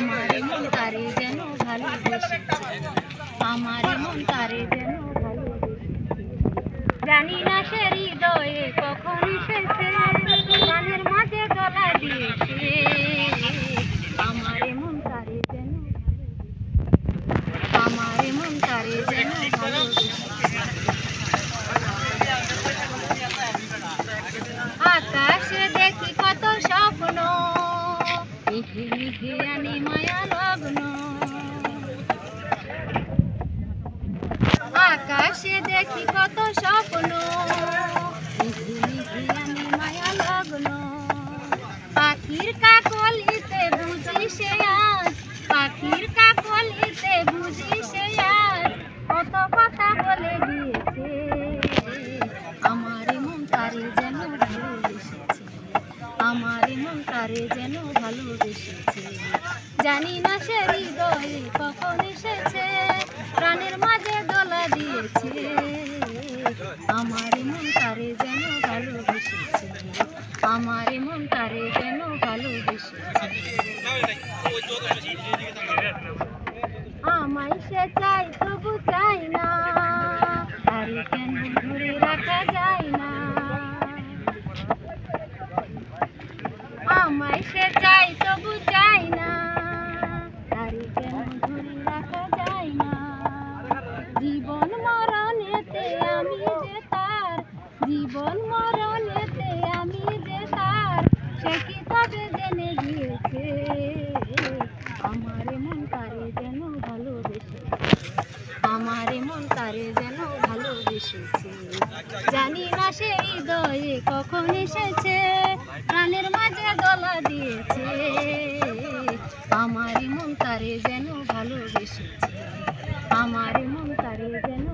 আমার মন তারে যেন ভালোবেসেছে, আমার মন তারে যেন ভালোবেসেছে। জানি না সে হৃদয়ে কখন এসেছে, গানের মাঝে গলা দিয়েছে। আমার মন তারে যেন, আমার মন তারে যেন ভালোবেসেছে। আকাশে দেখি কত স্বপ্ন, মিঠে মিঠে আনি মায়া লগ্ন। আকাশে দেখি কত স্বপ্ন, মিঠে মিঠে আনি মায়া লগ্ন। পাখির কাকলিতে বুঝি সে আজ, পাখির কাকলিতে বুঝি সে আজ কত কথা বলে গিয়েছে। আমার মন তারে যেন ভালোবেসেছে, আমার মন তারে যেন ভালোবেসেছে। জানি না সে হৃদয়ে কখন এসেছে, প্রাণের মাঝে দোলা দিয়েছে। আমার মন তারে যেন ভালোবেসেছে, আমার মন তারে যেন ভালোবেসেছে। আমায় সে চাই তবু চাই না, তারে কেন ধরে রাখা যায় না। আমায় সে চাই তবু চাই না, তারে কেন ধরে রাখা যায় না। জীবন মরণেতে আমি যে তার, জীবন মরণেতে আমি যে তার, সে কি তবে জেনে গিয়েছে। আমার মন তারে যেন ভালোবেসেছে, আমার মন তারে যেন ভালোবেসেছে। জানি না সে হৃদয়ে কখন এসেছে, প্রাণের মাঝে দোলা দিয়েছে। আমার মন তারে যেন ভালোবেসেছে, আমার মন তারে যেন